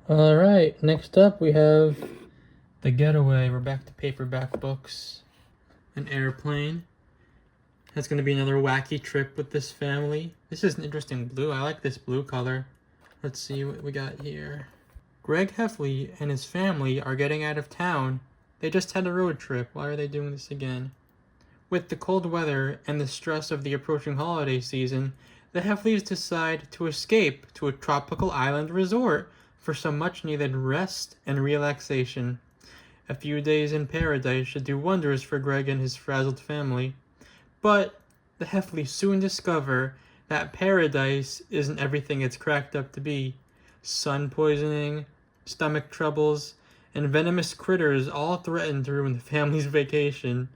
Alright, next up we have The Getaway. We're back to paperback books. An airplane. That's going to be another wacky trip with this family. This is an interesting blue. I like this blue color. Let's see what we got here. Greg Heffley and his family are getting out of town. They just had a road trip. Why are they doing this again? With the cold weather and the stress of the approaching holiday season, the Heffleys decide to escape to a tropical island resort for some much-needed rest and relaxation. A few days in paradise should do wonders for Greg and his frazzled family. But the Heffleys soon discover that paradise isn't everything it's cracked up to be. Sun poisoning, stomach troubles, and venomous critters all threaten to ruin the family's vacation.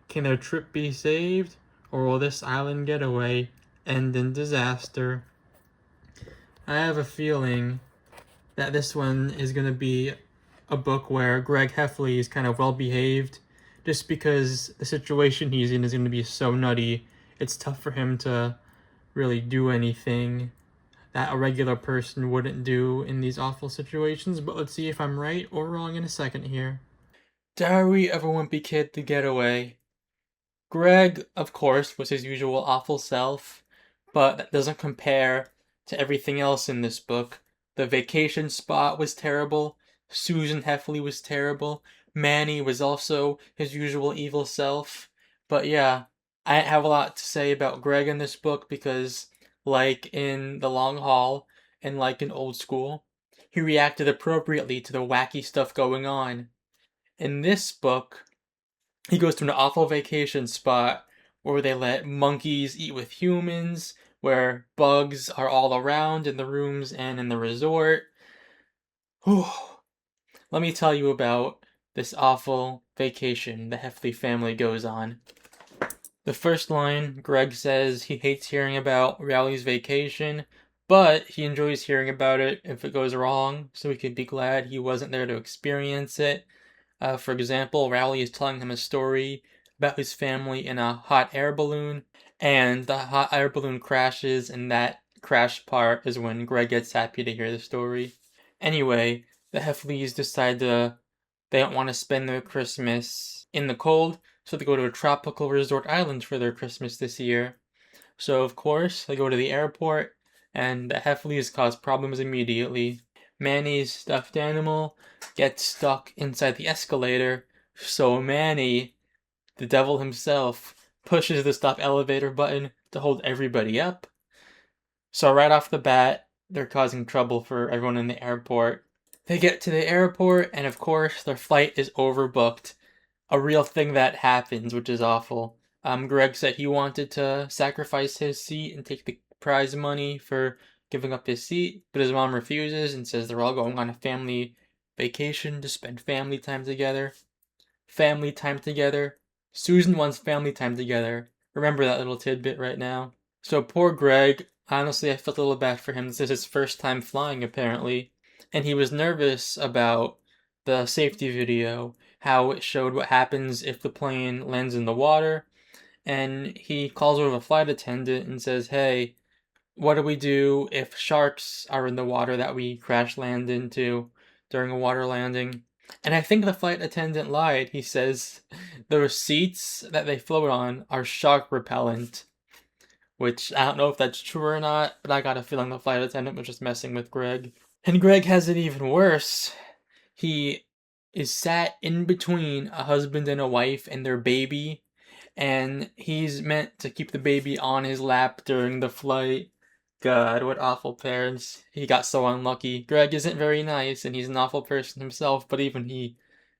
Can their trip be saved, or will this island getaway end in disaster? I have a feeling that this one is going to be a book where Greg Heffley is kind of well behaved, just because the situation he's in is going to be so nutty. It's tough for him to really do anything that a regular person wouldn't do in these awful situations, but let's see if I'm right or wrong in a second here. Diary of a Wimpy Kid, The Getaway. Greg, of course, was his usual awful self, but that doesn't compare to everything else in this book. The vacation spot was terrible, Susan Heffley was terrible, Manny was also his usual evil self. But yeah, I have a lot to say about Greg in this book because, like in The Long Haul and like in Old School, he reacted appropriately to the wacky stuff going on. In this book, he goes to an awful vacation spot where they let monkeys eat with humans, where bugs are all around in the rooms and in the resort. Whew. Let me tell you about this awful vacation the Heffley family goes on. The first line, Greg says he hates hearing about Rowley's vacation, but he enjoys hearing about it if it goes wrong, so he could be glad he wasn't there to experience it. For example, Rowley is telling him a story about his family in a hot air balloon, and the hot air balloon crashes, and that crash part is when Greg gets happy to hear the story. Anyway, the Heffleys decide they don't want to spend their Christmas in the cold, so they go to a tropical resort island for their Christmas this year. So, of course, they go to the airport, and the Heffleys cause problems immediately. Manny's stuffed animal gets stuck inside the escalator, so Manny, the devil himself, pushes the stop elevator button to hold everybody up. So right off the bat, they're causing trouble for everyone in the airport. They get to the airport, and of course, their flight is overbooked. A real thing that happens, which is awful. Greg said he wanted to sacrifice his seat and take the prize money for giving up his seat, but his mom refuses and says they're all going on a family vacation to spend family time together. Family time together. Susan wants family time together. Remember that little tidbit right now. So poor Greg, honestly I felt a little bad for him. This is his first time flying apparently, and he was nervous about the safety video, how it showed what happens if the plane lands in the water, and he calls over the flight attendant and says, hey, what do we do if sharks are in the water that we crash land into during a water landing? And I think the flight attendant lied. He says the seats that they float on are shark repellent, which I don't know if that's true or not, but I got a feeling the flight attendant was just messing with Greg. And Greg has it even worse. He is sat in between a husband and a wife and their baby, and he's meant to keep the baby on his lap during the flight. God, what awful parents. He got so unlucky. Greg isn't very nice, and he's an awful person himself, but even he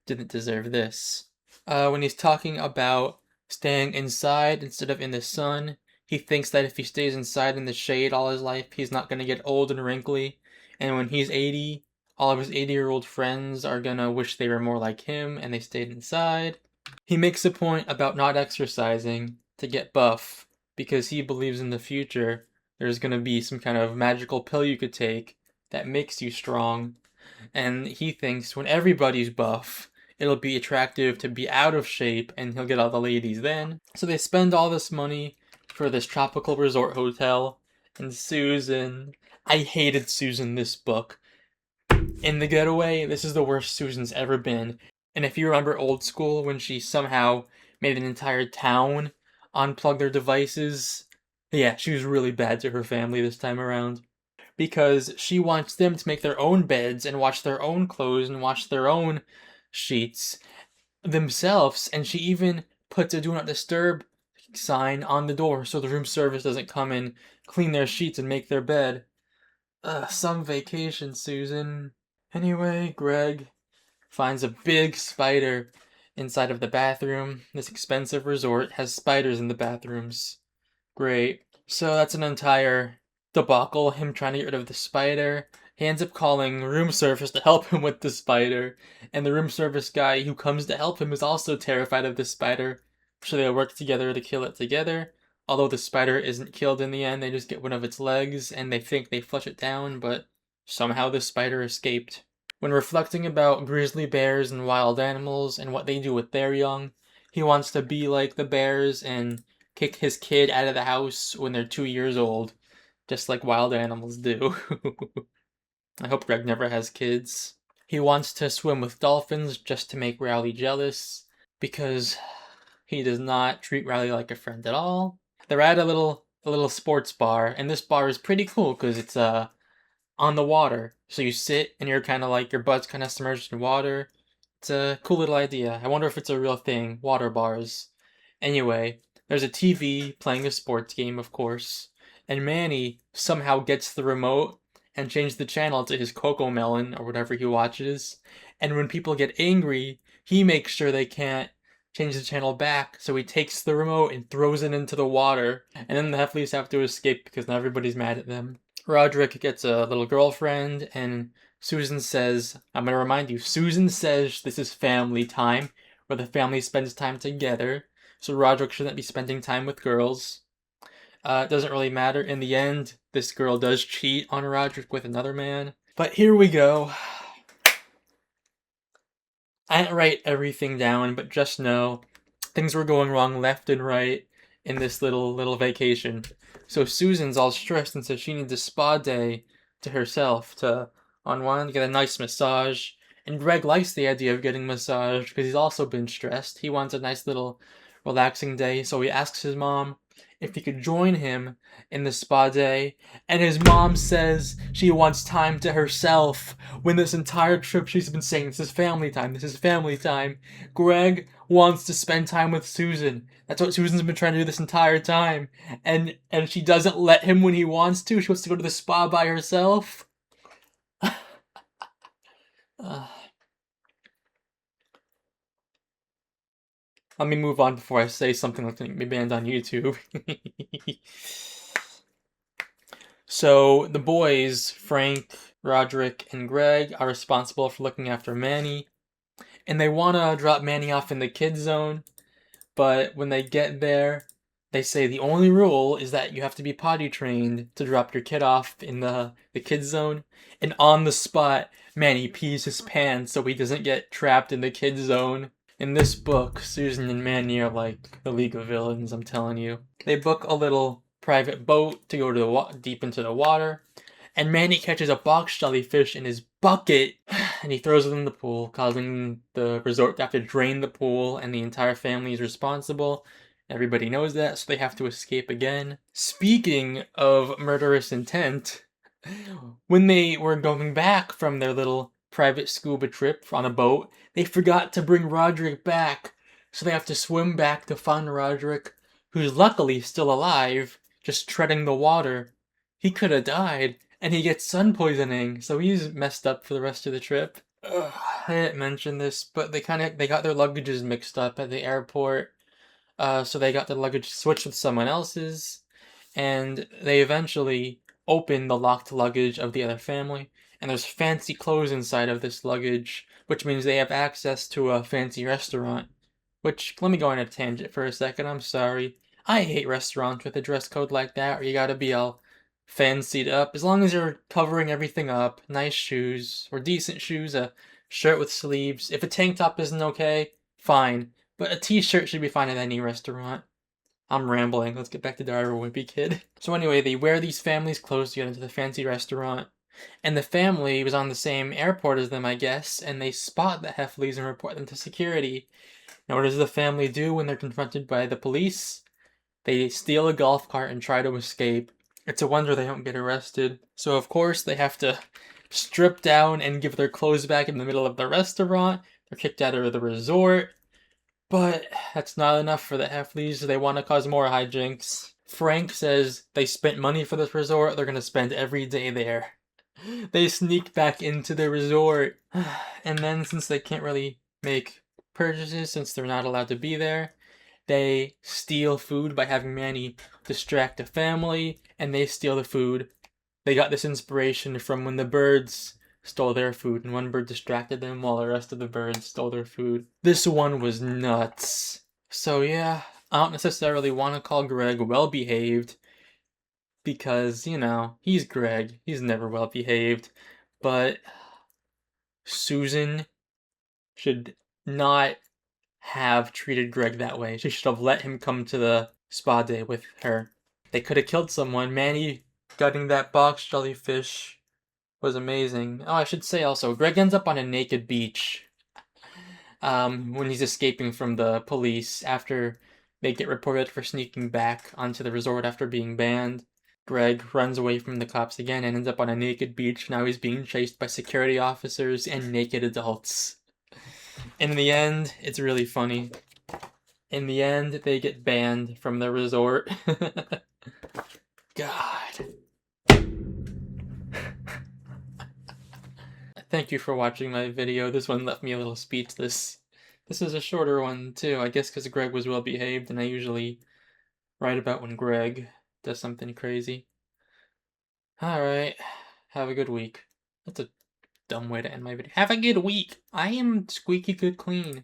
didn't deserve this. When he's talking about staying inside instead of in the sun, he thinks that if he stays inside in the shade all his life, he's not going to get old and wrinkly. And when he's 80, all of his 80-year-old friends are going to wish they were more like him and they stayed inside. He makes a point about not exercising to get buff because he believes in the future there's going to be some kind of magical pill you could take that makes you strong. And he thinks when everybody's buff, it'll be attractive to be out of shape and he'll get all the ladies then. So they spend all this money for this tropical resort hotel. And Susan, I hated Susan this book. In The Getaway, this is the worst Susan's ever been. And if you remember old school, when she somehow made an entire town unplug their devices, yeah, she was really bad to her family this time around. Because she wants them to make their own beds and wash their own clothes and wash their own sheets themselves, and she even puts a do not disturb sign on the door so the room service doesn't come and clean their sheets and make their bed. Some vacation, Susan. Anyway, Greg finds a big spider inside of the bathroom. This expensive resort has spiders in the bathrooms. Great. So that's an entire debacle, him trying to get rid of the spider. He ends up calling room service to help him with the spider, and the room service guy who comes to help him is also terrified of the spider, so they work together to kill it together. Although the spider isn't killed in the end, they just get one of its legs, and they think they flush it down, but somehow the spider escaped. When reflecting about grizzly bears and wild animals and what they do with their young, he wants to be like the bears and kick his kid out of the house when they're 2 years old, just like wild animals do. I hope Greg never has kids. He wants to swim with dolphins just to make Riley jealous, because he does not treat Riley like a friend at all. They're at a little sports bar, and this bar is pretty cool because it's on the water. So you sit and you're kind of like your butt's kind of submerged in water. It's a cool little idea. I wonder if it's a real thing, water bars. Anyway, there's a TV playing a sports game, of course, and Manny somehow gets the remote and changes the channel to his Coco Melon or whatever he watches. And when people get angry, he makes sure they can't change the channel back, so he takes the remote and throws it into the water, and then the Heffleys have to escape because now everybody's mad at them. Rodrick gets a little girlfriend, and Susan says, I'm going to remind you, Susan says this is family time, where the family spends time together, so Rodrick shouldn't be spending time with girls. It doesn't really matter. In the end, this girl does cheat on Rodrick with another man. But here we go. I didn't write everything down, but just know things were going wrong left and right in this little vacation. So Susan's all stressed and says she needs a spa day to herself to unwind, get a nice massage. And Greg likes the idea of getting massage because he's also been stressed. He wants a nice little relaxing day, so he asks his mom if he could join him in the spa day, and his mom says she wants time to herself when this entire trip she's been saying, this is family time, this is family time. Greg wants to spend time with Susan. That's what Susan's been trying to do this entire time, and she doesn't let him when he wants to. She wants to go to the spa by herself. Let me move on before I say something that's going to be banned on YouTube. So, the boys, Frank, Rodrick, and Greg, are responsible for looking after Manny. And they want to drop Manny off in the kids zone. But when they get there, they say the only rule is that you have to be potty trained to drop your kid off in the kids zone. And on the spot, Manny pees his pants so he doesn't get trapped in the kids zone. In this book, Susan and Manny are like the League of Villains, I'm telling you. They book a little private boat to go to deep into the water, and Manny catches a box jellyfish in his bucket, and he throws it in the pool, causing the resort to have to drain the pool, and the entire family is responsible. Everybody knows that, so they have to escape again. Speaking of murderous intent, when they were going back from their little private scuba trip on a boat, they forgot to bring Rodrick back, so they have to swim back to find Rodrick, who's luckily still alive, just treading the water. He could have died, and he gets sun poisoning, so he's messed up for the rest of the trip. Ugh, I didn't mention this, but they got their luggages mixed up at the airport, so they got their luggage switched with someone else's, and they eventually open the locked luggage of the other family, and there's fancy clothes inside of this luggage, which means they have access to a fancy restaurant. Which, let me go on a tangent for a second, I'm sorry. I hate restaurants with a dress code like that, where you gotta be all fancied up. As long as you're covering everything up, nice shoes, or decent shoes, a shirt with sleeves. If a tank top isn't okay, fine. But a t-shirt should be fine at any restaurant. I'm rambling. Let's get back to Diary of a Wimpy Kid. So anyway, they wear these families' clothes to get into the fancy restaurant. And the family was on the same airport as them, I guess, and they spot the Heffleys and report them to security. Now, what does the family do when they're confronted by the police? They steal a golf cart and try to escape. It's a wonder they don't get arrested. So, of course, they have to strip down and give their clothes back in the middle of the restaurant. They're kicked out of the resort. But that's not enough for the Heffleys. They want to cause more hijinks. Frank says they spent money for this resort. They're going to spend every day there. They sneak back into the resort. And then, since they can't really make purchases, since they're not allowed to be there, they steal food by having Manny distract the family, and they steal the food. They got this inspiration from when the birds stole their food, and one bird distracted them while the rest of the birds stole their food. This one was nuts. So yeah, I don't necessarily want to call Greg well-behaved, because, you know, he's Greg. He's never well-behaved. But Susan should not have treated Greg that way. She should have let him come to the spa day with her. They could have killed someone. Manny gutting that box jellyfish was amazing. Oh, I should say also, Greg ends up on a naked beach when he's escaping from the police after they get reported for sneaking back onto the resort after being banned. Greg runs away from the cops again and ends up on a naked beach. Now he's being chased by security officers and naked adults. In the end, it's really funny. In the end, they get banned from the resort. God. Thank you for watching my video. This one left me a little speechless. This is a shorter one, too. I guess because Greg was well behaved, and I usually write about when Greg does something crazy. Alright. Have a good week. That's a dumb way to end my video. Have a good week. I am squeaky good clean.